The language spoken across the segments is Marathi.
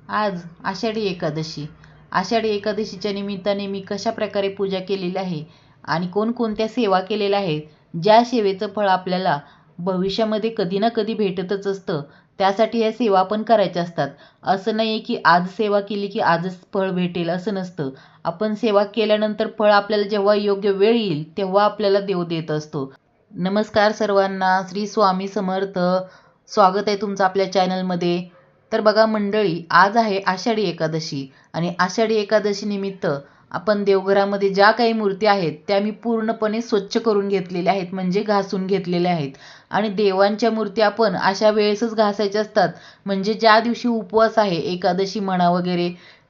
आज आषाढी एकादशी. आषाढी एकादशीच्या निमित्ताने मी कशा प्रकारे पूजा केलेली आहे आणि कोणकोणत्या सेवा केलेल्या आहेत, ज्या सेवेचं फळ आपल्याला भविष्यामध्ये कधी ना कधी भेटतच असतं, त्यासाठी ह्या सेवा पण करायच्या असतात. असं नाही की आज सेवा केली की आजच फळ भेटेल असं नसतं. आपण सेवा केल्यानंतर फळ आपल्याला जेव्हा योग्य वेळ येईल तेव्हा आपल्याला देव देत असतो. नमस्कार सर्वांना, श्री स्वामी समर्थ. स्वागत आहे तुमचं आपल्या चॅनलमध्ये. तर बघा मंडळी, आज आहे आषाढी एकादशी आणि आषाढी एकादशी निमित्त आपण देवघरामध्ये ज्या काही मूर्ती आहेत त्या मी पूर्णपणे स्वच्छ करून घेतलेल्या आहेत, म्हणजे घासून घेतलेल्या आहेत. आणि देवांच्या मूर्ती आपण अशा वेळेसच घासायच्या असतात, म्हणजे ज्या दिवशी उपवास आहे, एकादशी म्हणा वगैरे.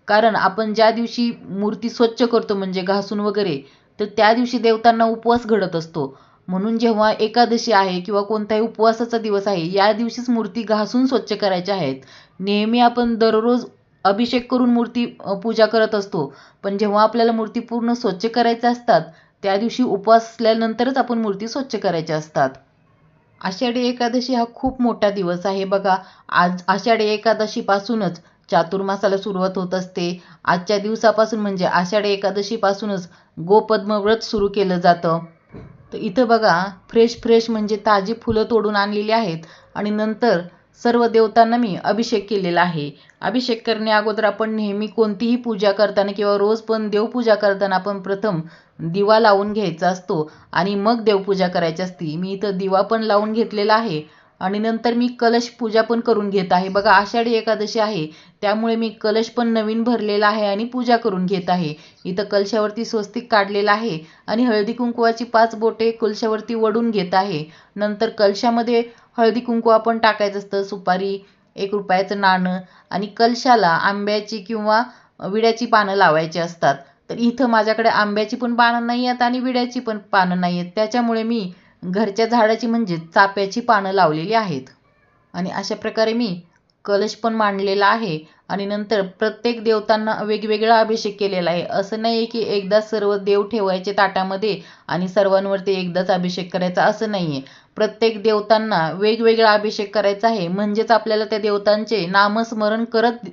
कारण आपण ज्या दिवशी मूर्ती स्वच्छ करतो म्हणजे घासून वगैरे, तर त्या दिवशी देवतांना उपवास घडत असतो. म्हणून जेव्हा एकादशी आहे किंवा कोणताही उपवासाचा दिवस आहे, या दिवशीच मूर्ती घासून स्वच्छ करायच्या आहेत. नेहमी आपण दररोज अभिषेक करून मूर्ती पूजा करत असतो, पण जेव्हा आपल्याला मूर्ती पूर्ण स्वच्छ करायच्या असतात त्या दिवशी उपवास असल्यानंतरच आपण मूर्ती स्वच्छ करायच्या असतात. आषाढी एकादशी हा खूप मोठा दिवस आहे बघा. आज आषाढी एकादशी पासूनच चातुर्मासाला सुरुवात होत असते. आजच्या दिवसापासून म्हणजे आषाढी एकादशी पासूनच गोपद्म व्रत सुरू केलं जातं. तर इथं बघा, फ्रेश फ्रेश म्हणजे ताजी फुलं तोडून आणलेली आहेत आणि नंतर सर्व देवतांना मी अभिषेक केलेला आहे. अभिषेक करण्या अगोदर आपण नेहमी कोणतीही पूजा करताना किंवा रोज पण देवपूजा करताना आपण प्रथम दिवा लावून घ्यायचा असतो आणि मग देवपूजा करायची असते. मी इथं दिवा पण लावून घेतलेला आहे आणि नंतर मी कलश पूजा पण करून घेत आहे. बघा, आषाढी एकादशी आहे त्यामुळे मी कलश पण नवीन भरलेला आहे आणि पूजा करून घेत आहे. इथं कलशावरती स्वस्तिक काढलेला आहे आणि हळदी कुंकवाची 5 बोटे कलशावरती वडून घेत आहे. नंतर कलशामध्ये हळदी कुंकू आपण टाकायचं असतं, सुपारी, 1 रुपयाचं नाणं आणि कलशाला आंब्याची किंवा विड्याची पानं लावायची असतात. तर इथं माझ्याकडे आंब्याची पण पानं नाही आहेत आणि विड्याची पण पानं नाही आहेत, त्याच्यामुळे मी घरच्या झाडाची म्हणजे चाफ्याची पानं लावलेली आहेत. आणि अशा प्रकारे मी कलश पण मांडलेला आहे आणि नंतर प्रत्येक देवतांना वेगवेगळा अभिषेक केलेला आहे. असं नाही की एकदाच सर्व देव ठेवायचे ताटामध्ये आणि सर्वांवरती एकदाच अभिषेक करायचा, असं नाहीये. प्रत्येक देवतांना वेगवेगळा अभिषेक करायचा आहे, म्हणजेच आपल्याला त्या देवतांचे नामस्मरण करत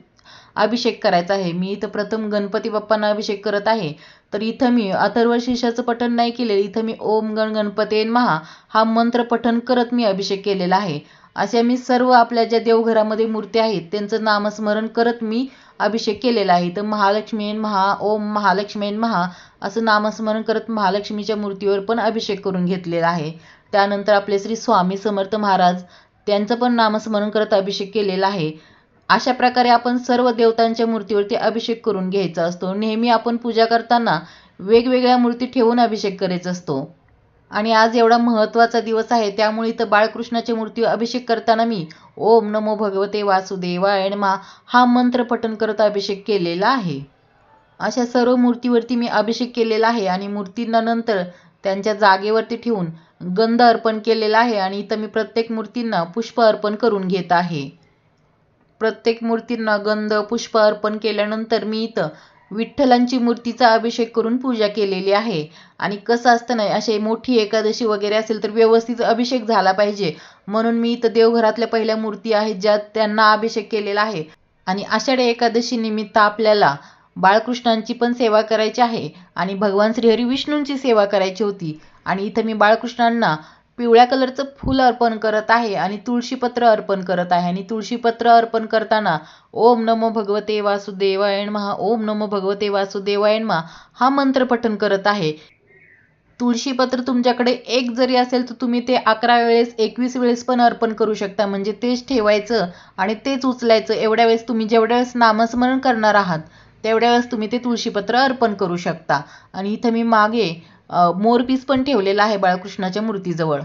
अभिषेक करायचा आहे. मी इथं प्रथम गणपती बाप्पांना अभिषेक करत आहे. तर इथं मी अथर्वशीर्षाचं पठण नाही केलेलं, इथं मी ओम गण गणपते नमः हा मंत्र पठण करत मी अभिषेक केलेला आहे. अशा मी सर्व आपल्या ज्या देवघरामध्ये मूर्त्या आहेत त्यांचं नामस्मरण करत मी अभिषेक केलेला आहे. तर महालक्ष्मी महा, ओम महालक्ष्मी महा असं नामस्मरण करत महालक्ष्मीच्या मूर्तीवर पण अभिषेक करून घेतलेला आहे. त्यानंतर आपले श्री स्वामी समर्थ महाराज, त्यांचं पण नामस्मरण करत अभिषेक केलेला आहे. अशा प्रकारे आपण सर्व देवतांच्या मूर्तीवरती अभिषेक करून घ्यायचा असतो. नेहमी आपण पूजा करताना वेगवेगळ्या मूर्ती ठेवून अभिषेक करायचा असतो. आणि आज एवढा महत्त्वाचा दिवस आहे त्यामुळे इथं बाळकृष्णाच्या मूर्तीवर अभिषेक करताना मी ओम नमो भगवते वासुदेवाय नमः हा मंत्र पठण करत अभिषेक केलेला आहे. अशा सर्व मूर्तीवरती मी अभिषेक केलेला आहे आणि मूर्तींना नंतर त्यांच्या जागेवरती ठेवून गंध अर्पण केलेला आहे आणि इथं मी प्रत्येक मूर्तींना पुष्प अर्पण करून घेत आहे. प्रत्येक मूर्तींना गंध पुष्प अर्पण केल्यानंतर मी इथं विठ्ठलांची मूर्तीचा अभिषेक करून पूजा केलेली आहे. आणि कसं असतं ना, अशी मोठी एकादशी वगैरे असेल तर व्यवस्थित अभिषेक झाला पाहिजे, म्हणून मी इथं देवघरातल्या पहिल्या मूर्ती आहेत ज्या त्यांना अभिषेक केलेला आहे. आणि आषाढी एकादशी निमित्त आपल्याला बाळकृष्णांची पण सेवा करायची आहे आणि भगवान श्रीहरी विष्णूंची सेवा करायची होती. आणि इथं मी बाळकृष्णांना पिवळ्या कलरचं फूल अर्पण करत आहे आणि तुळशीपत्र अर्पण करत आहे. आणि तुळशीपत्र अर्पण करताना ओम नमो भगवते वासुदेवाय नमः, ओम नमो भगवते वासुदेवाय नमः हा मंत्र पठण करत आहे. तुळशीपत्र तुमच्याकडे एक जरी असेल तर तुम्ही ते 11 वेळेस 21 वेळेस पण अर्पण करू शकता, म्हणजे तेच ठेवायचं आणि तेच उचलायचं. एवढ्या वेळेस तुम्ही जेवढ्या वेळेस नामस्मरण करणार आहात तेवढ्या वेळेस तुम्ही ते तुळशीपत्र अर्पण करू शकता. आणि इथं मी मागे मोरपीस पण ठेवलेला आहे बाळकृष्णाच्या मूर्तीजवळ.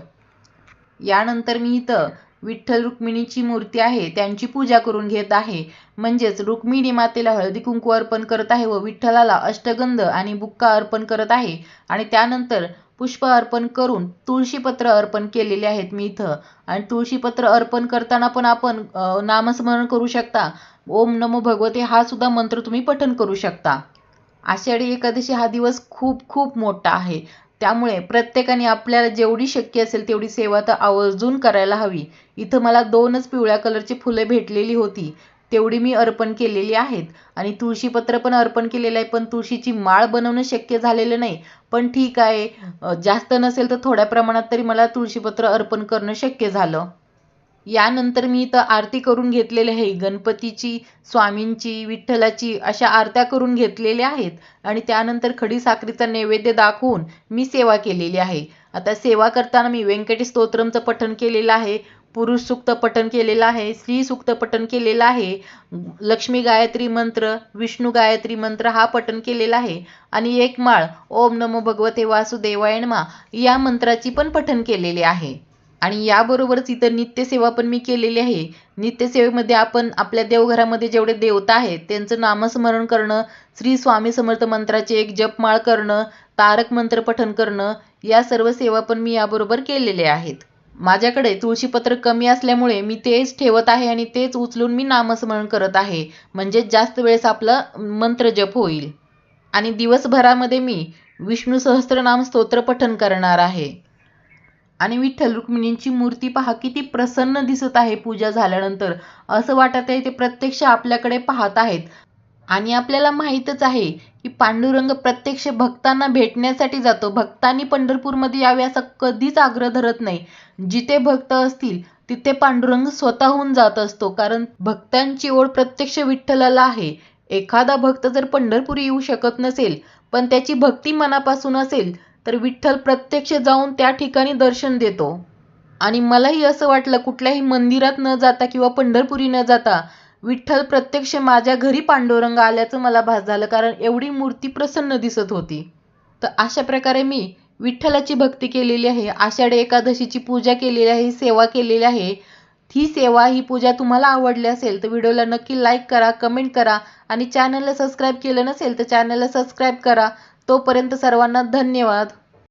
यानंतर मी इथं विठ्ठल रुक्मिणीची मूर्ती आहे त्यांची पूजा करून घेत आहे, म्हणजेच रुक्मिणी मातेला हळदी कुंकू अर्पण करत आहे व विठ्ठलाला अष्टगंध आणि बुक्का अर्पण करत आहे. आणि त्यानंतर पुष्प अर्पण करून तुळशीपत्र अर्पण केलेले आहेत मी इथं. आणि तुळशीपत्र अर्पण करताना पण आपण नामस्मरण करू शकता. ओम नमो भगवते हा सुद्धा मंत्र तुम्ही पठण करू शकता. आषाढी एकादशी हा दिवस खूप खूप मोठा आहे, त्यामुळे प्रत्येकाने आपल्याला जेवढी शक्य असेल तेवढी सेवा तर आवर्जून करायला हवी. इथं मला 2च पिवळ्या कलरची फुले भेटलेली होती, तेवढी मी अर्पण केलेली आहेत. आणि तुळशीपत्र पण अर्पण केलेलं आहे, पण तुळशीची माळ बनवणं शक्य झालेलं नाही. पण ठीक आहे, जास्त नसेल तर थोड्या प्रमाणात तरी मला तुळशीपत्र अर्पण करणं शक्य झालं. यानंतर मी इथं आरती करून घेतलेली आहे. गणपतीची, स्वामींची, विठ्ठलाची अशा आरत्या करून घेतलेल्या आहेत. आणि त्यानंतर खडी साखरेचा नैवेद्य दाखवून मी सेवा केलेली आहे. आता सेवा करताना मी व्यंकटेश स्तोत्रमचं पठण केलेलं आहे, पुरुष सूक्त पठण केलेलं आहे, स्त्री सूक्त पठण केलेलं आहे, लक्ष्मी गायत्री मंत्र, विष्णू गायत्री मंत्र हा पठण केलेला आहे. आणि एक माळ ओम नमो भगवते वासुदेवाय नमः या मंत्राची पण पठण केलेले आहे. आणि याबरोबरच इतर नित्यसेवा पण मी केलेली आहे. नित्यसेवेमध्ये आपण आपल्या देवघरामध्ये जेवढे देवता आहेत त्यांचं नामस्मरण करणं, श्री स्वामी समर्थ मंत्राचे एक जपमाळ करणं, तारक मंत्र पठण करणं, या सर्व सेवा पण मी याबरोबर केलेल्या आहेत. माझ्याकडे तुळशीपत्र कमी असल्यामुळे मी तेच ठेवत आहे आणि तेच उचलून मी नामस्मरण करत आहे, म्हणजे जास्त वेळेस आपलं मंत्र जप होईल. आणि दिवसभरामध्ये मी विष्णू सहस्त्रनाम स्तोत्र पठण करणार आहे. आणि विठ्ठल रुक्मिणींची मूर्ती पहा किती प्रसन्न दिसत आहे. पूजा झाल्यानंतर असं वाटत आहे ते प्रत्यक्ष आपल्याकडे पाहत आहेत. आणि आपल्याला माहीतच आहे की पांडुरंग प्रत्यक्ष भक्तांना भेटण्यासाठी जातो. भक्तांनी पंढरपूरमध्ये यावे असा कधीच आग्रह धरत नाही. जिथे भक्त असतील तिथे पांडुरंग स्वतःहून जात असतो, कारण भक्तांची ओढ प्रत्यक्ष विठ्ठलाला आहे. एखादा भक्त जर पंढरपुरी येऊ शकत नसेल पण त्याची भक्ती मनापासून असेल तर विठ्ठल प्रत्यक्ष जाऊन त्या ठिकाणी दर्शन देतो. आणि मलाही असं वाटलं कुठल्याही मंदिरात न जाता किंवा पंढरपुरी न जाता विठ्ठल प्रत्यक्ष माझ्या घरी पांडुरंग आल्याचं मला भास झालं, कारण एवढी मूर्ती प्रसन्न दिसत होती. तर अशा प्रकारे मी विठ्ठलाची भक्ती केलेली आहे. आषाढी एकादशीची पूजा केलेली आहे, सेवा केलेली आहे. ही सेवा, ही पूजा तुम्हाला आवडली असेल तर व्हिडिओला नक्की लाईक करा, कमेंट करा आणि चॅनलला सबस्क्राईब केलं नसेल तर चॅनलला सबस्क्राईब करा. तोपर्यंत सर्वांना धन्यवाद.